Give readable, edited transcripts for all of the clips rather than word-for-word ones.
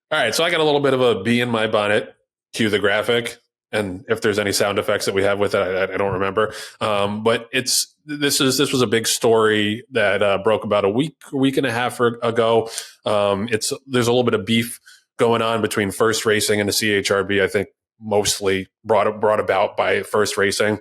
All right, so I got a little bit of a bee in my bonnet. Cue the graphic, and if there's any sound effects that we have with it, I don't remember. But this was a big story that broke about a week and a half ago. It's there's a little bit of beef going on between First Racing and the CHRB. I think mostly brought about by First Racing.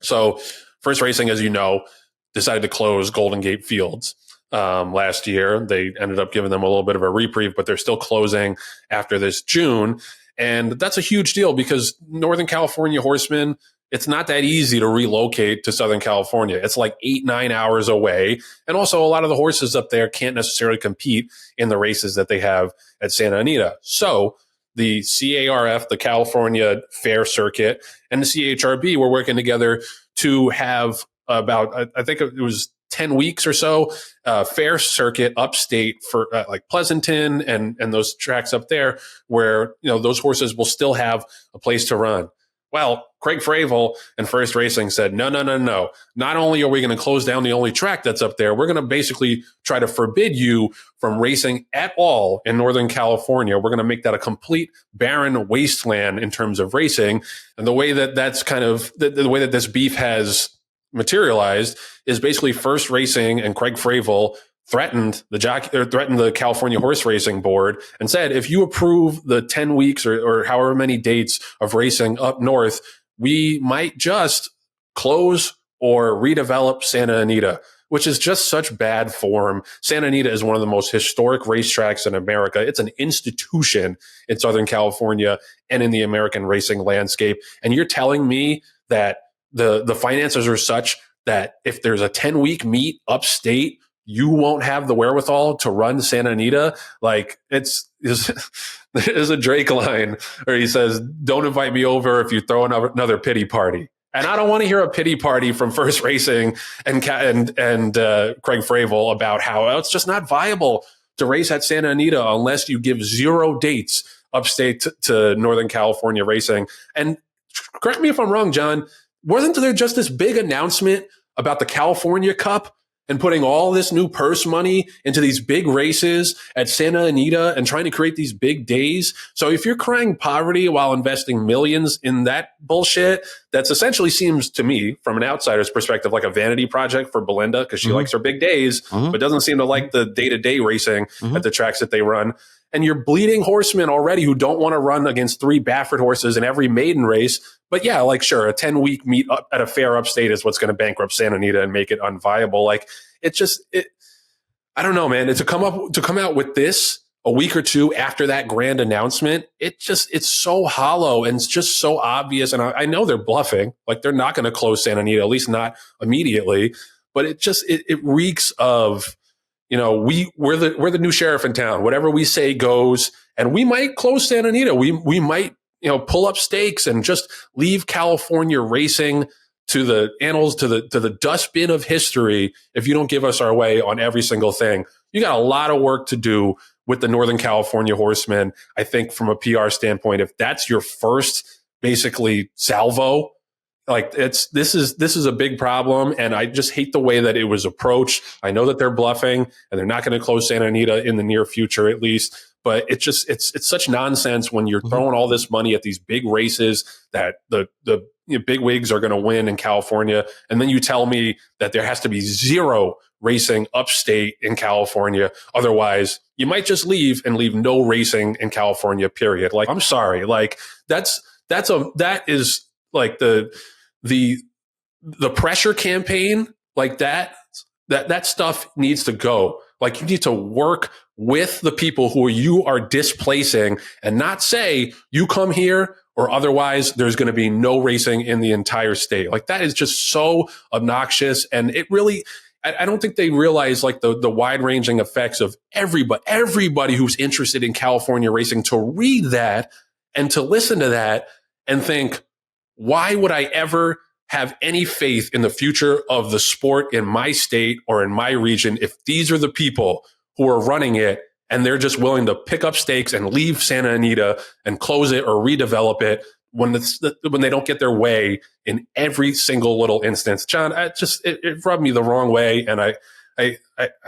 So First Racing, as you know, decided to close Golden Gate Fields last year. They ended up giving them a little bit of a reprieve, but they're still closing after this June. And that's a huge deal because Northern California horsemen, it's not that easy to relocate to Southern California. It's like 8-9 hours away. And also, a lot of the horses up there can't necessarily compete in the races that they have at Santa Anita. So the CARF, the California Fair Circuit, and the CHRB were working together to have about, I think it was 10 weeks or so, fair circuit upstate for like Pleasanton and those tracks up there where, those horses will still have a place to run. Well, Craig Fravel and First Racing said, no, no, no, no. Not only are we going to close down the only track that's up there, we're going to basically try to forbid you from racing at all in Northern California. We're going to make that a complete barren wasteland in terms of racing. And the way that that's kind of the way that this beef has materialized is basically First Racing and Craig Fravel threatened the California Horse Racing Board and said, if you approve the 10 weeks or however many dates of racing up north, we might just close or redevelop Santa Anita, which is just such bad form. Santa Anita is one of the most historic racetracks in America. It's an institution in Southern California and in the American racing landscape. And you're telling me that the finances are such that if there's a 10-week meet upstate, you won't have the wherewithal to run Santa Anita. Like there's a Drake line where he says, don't invite me over if you throw another pity party. And I don't want to hear a pity party from First Racing and Craig Fravel about how it's just not viable to race at Santa Anita unless you give 0 dates upstate to Northern California racing. And correct me if I'm wrong, John, wasn't there just this big announcement about the California Cup and putting all this new purse money into these big races at Santa Anita and trying to create these big days? So if you're crying poverty while investing millions in that bullshit, that's essentially seems to me, from an outsider's perspective, like a vanity project for Belinda because she likes her big days, but doesn't seem to like the day-to-day racing at the tracks that they run. And you're bleeding horsemen already who don't want to run against 3 Baffert horses in every maiden race. But yeah, like sure, a 10-week meet up at a fair upstate is what's going to bankrupt Santa Anita and make it unviable. Like I don't know, man. To come out with this a week or two after that grand announcement, it's so hollow and it's just so obvious. And I know they're bluffing, like they're not going to close Santa Anita, at least not immediately. But it reeks of, we're the new sheriff in town. Whatever we say goes, and we might close Santa Anita. We might pull up stakes and just leave California racing to the annals, to the dustbin of history if you don't give us our way on every single thing. You got a lot of work to do with the Northern California horsemen. I think from a PR standpoint, if that's your first basically salvo, like this is a big problem, and I just hate the way that it was approached. I know that they're bluffing and they're not going to close Santa Anita in the near future, at least. But it's such nonsense when you're throwing all this money at these big races that the big wigs are going to win in California, and then you tell me that there has to be 0 racing upstate in California. Otherwise, you might just leave no racing in California. Period. Like, I'm sorry. Like that is like the pressure campaign, like that stuff needs to go. Like, you need to work with the people who you are displacing and not say you come here or otherwise there's going to be no racing in the entire state. Like, that is just so obnoxious. And it really, I don't think they realize like the wide ranging effects of everybody who's interested in California racing to read that and to listen to that and think, why would I ever have any faith in the future of the sport in my state or in my region if these are the people who are running it and they're just willing to pick up stakes and leave Santa Anita and close it or redevelop it when they don't get their way in every single little instance? John, it rubbed me the wrong way, and I I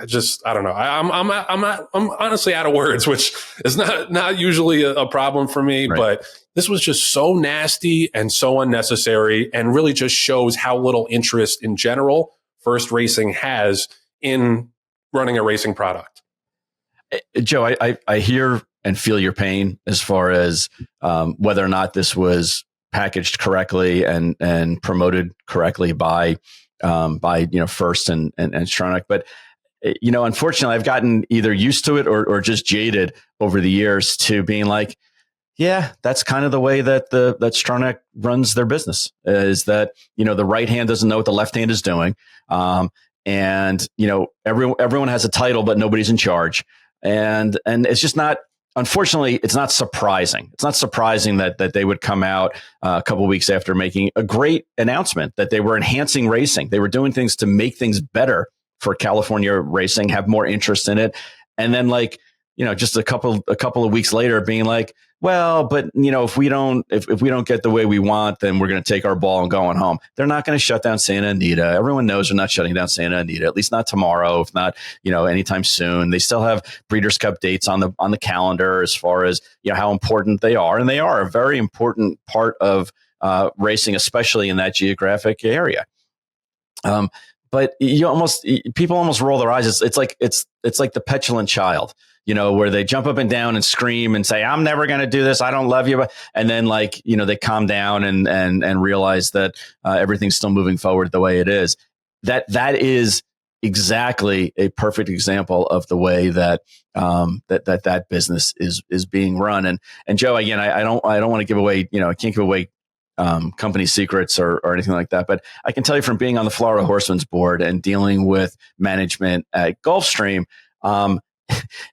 just, I don't know. I'm honestly out of words, which is not usually a problem for me, Right. but this was just so nasty and so unnecessary, and really just shows how little interest in general First Racing has in running a racing product. Joe, I hear and feel your pain as far as whether or not this was packaged correctly and promoted correctly by First and Stronach. But unfortunately, I've gotten either used to it or just jaded over the years to being like, yeah, that's kind of the way that that Stronach runs their business. Is that the right hand doesn't know what the left hand is doing, and everyone has a title, but nobody's in charge, and it's just not. Unfortunately, it's not surprising. It's not surprising that they would come out a couple of weeks after making a great announcement that they were enhancing racing. They were doing things to make things better for California racing, have more interest in it, and then just a couple of weeks later, being like, well, but if we don't get the way we want, then we're going to take our ball and going home. They're not going to shut down Santa Anita. Everyone knows they're not shutting down Santa Anita, at least not tomorrow, if not anytime soon. They still have Breeders' Cup dates on the calendar as far as how important they are, and they are a very important part of racing, especially in that geographic area. But people almost roll their eyes. It's like the petulant child, where they jump up and down and scream and say, "I'm never going to do this. I don't love you." And then they calm down and realize that everything's still moving forward the way it is. That is exactly a perfect example of the way that that business is being run. And Joe, again, I don't want to give away, I can't give away company secrets or anything like that. But I can tell you from being on the Florida Horsemen's board and dealing with management at Gulfstream,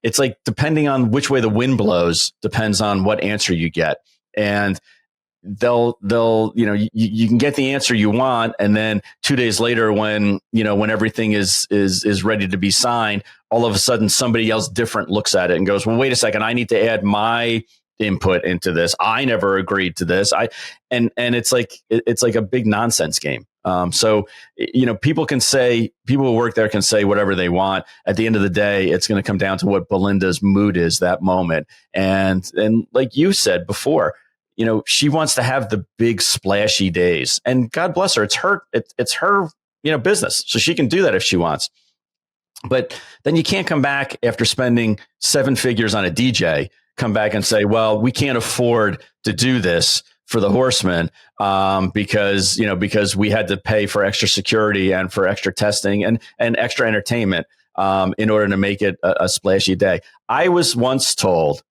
it's like depending on which way the wind blows, depends on what answer you get. And they'll you can get the answer you want, and then 2 days later, when everything is ready to be signed, all of a sudden somebody else different looks at it and goes, well, wait a second, I need to add my input into this. I never agreed to this. And it's like a big nonsense game. So people who work there can say whatever they want. At the end of the day, it's going to come down to what Belinda's mood is that moment. And like you said before, she wants to have the big splashy days, and God bless her. It's her business, so she can do that if she wants. But then you can't come back after spending 7 figures on a DJ, come back and say, well, we can't afford to do this for the horsemen because we had to pay for extra security and for extra testing and extra entertainment in order to make it a splashy day. I was once told,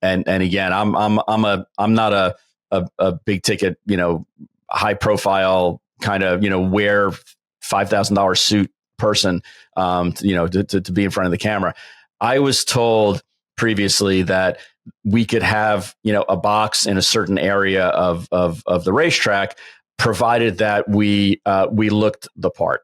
and again, I'm not a big ticket, high profile kind of, wear $5,000 suit person, to be in front of the camera. I was told previously that we could have, a box in a certain area of the racetrack, provided that we looked the part.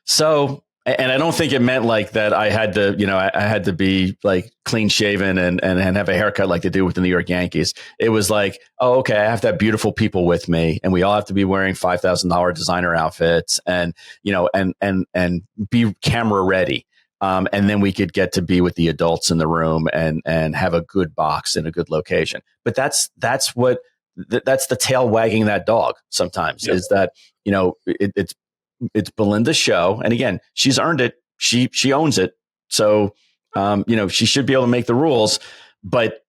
So, and I don't think it meant like that I had to, I had to be like clean shaven and have a haircut like they do with the New York Yankees. It was like, oh, okay, I have to have beautiful people with me, and we all have to be wearing $5,000 designer outfits, and and be camera ready. And then we could get to be with the adults in the room and have a good box in a good location. But that's the tail wagging that dog sometimes. Yep. Is that, it's Belinda's show. And again, she's earned it. She owns it. So, she should be able to make the rules, but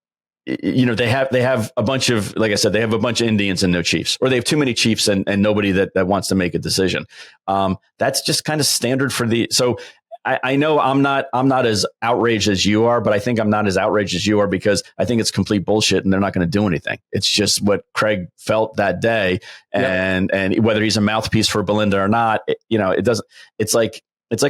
they have a bunch of, like I said, they have a bunch of Indians and no chiefs, or they have too many chiefs and nobody that wants to make a decision. That's just kind of standard for so I know I'm not as outraged as you are, but I think I'm not as outraged as you are because I think it's complete bullshit and they're not going to do anything. It's just what Craig felt that day. And whether he's a mouthpiece for Belinda or not, it doesn't, it's like,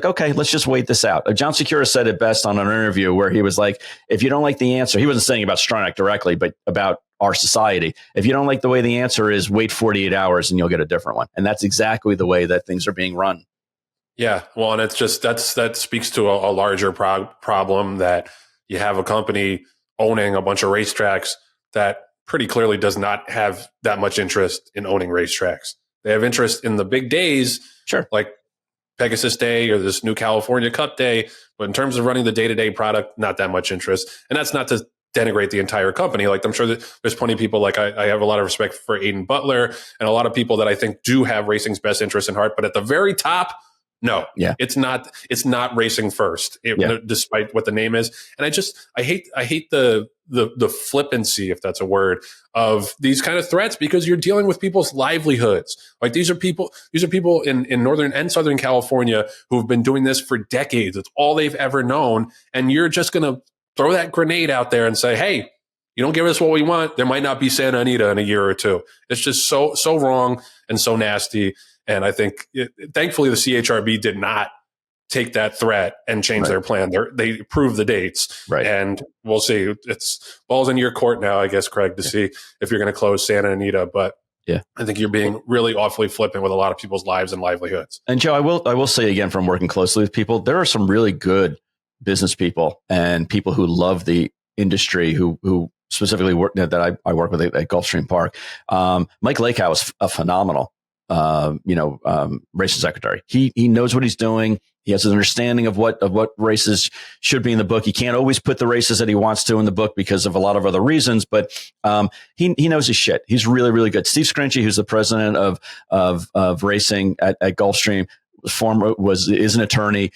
okay, let's just wait this out. Jon Sikura said it best on an interview where he was like, if you don't like the answer, he wasn't saying about Stronach directly, but about our society. If you don't like the way the answer is, wait 48 hours and you'll get a different one. And that's exactly the way that things are being run. Yeah, well, and it's just that speaks to a larger problem that you have a company owning a bunch of racetracks that pretty clearly does not have that much interest in owning racetracks. They have interest in the big days, sure, like Pegasus Day or this new California Cup Day. But in terms of running the day-to-day product, not that much interest. And that's not to denigrate the entire company. Like, I'm sure that there's plenty of people, like I have a lot of respect for Aiden Butler and a lot of people that I think do have racing's best interest in heart. But at the very top, no, it's not racing first, despite what the name is. And I hate the flippancy, if that's a word, of these kind of threats, because you're dealing with people's livelihoods. Like, these are people in Northern and Southern California who've been doing this for decades. It's all they've ever known. And you're just going to throw that grenade out there and say, hey, you don't give us what we want, there might not be Santa Anita in a year or two. It's just so wrong and so nasty. And I think, thankfully, the CHRB did not take that threat and change their plan. They approved the dates, and we'll see. It's balls in your court now, I guess, Craig, to see if you're going to close Santa Anita. But I think you're being really awfully flippant with a lot of people's lives and livelihoods. And Joe, I will say again, from working closely with people, there are some really good business people and people who love the industry who specifically work that I work with at Gulfstream Park. Mike Lakehouse is a phenomenal racing secretary. He knows what he's doing. He has an understanding of what races should be in the book. He can't always put the races that he wants to in the book because of a lot of other reasons, but he knows his shit. He's really, really good. Steve Scrinchi, who's the president of racing at Gulfstream, is an attorney,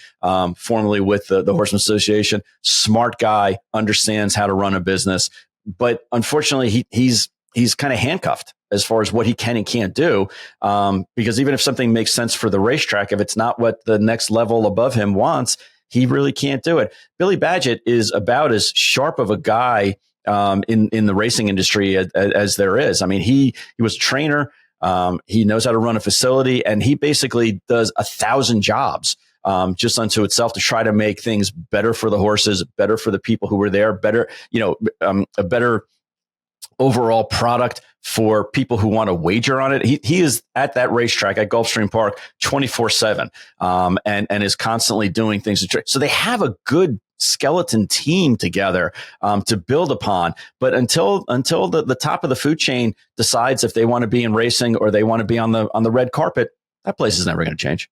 formerly with the Horseman Association. Smart guy, understands how to run a business, but unfortunately, he's kind of handcuffed as far as what he can and can't do, because even if something makes sense for the racetrack, if it's not what the next level above him wants, he really can't do it. Billy Badgett is about as sharp of a guy in the racing industry as there is. I mean, he was a trainer. He knows how to run a facility, and he basically does 1,000 jobs just unto itself to try to make things better for the horses, better for the people who were there, better, a better overall product for people who want to wager on it. He is at that racetrack at Gulfstream Park 24/7, and is constantly doing things. So they have a good skeleton team together to build upon. But until the top of the food chain decides if they want to be in racing or they want to be on the red carpet, that place is never going to change.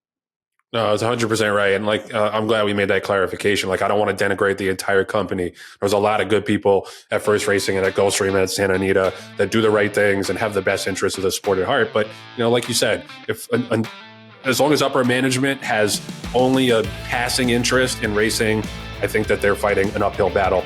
No, it's 100% right. And I'm glad we made that clarification. Like, I don't want to denigrate the entire company. There's a lot of good people at First Racing and at Gulfstream and at Santa Anita that do the right things and have the best interests of the sport at heart. But, like you said, as long as upper management has only a passing interest in racing, I think that they're fighting an uphill battle.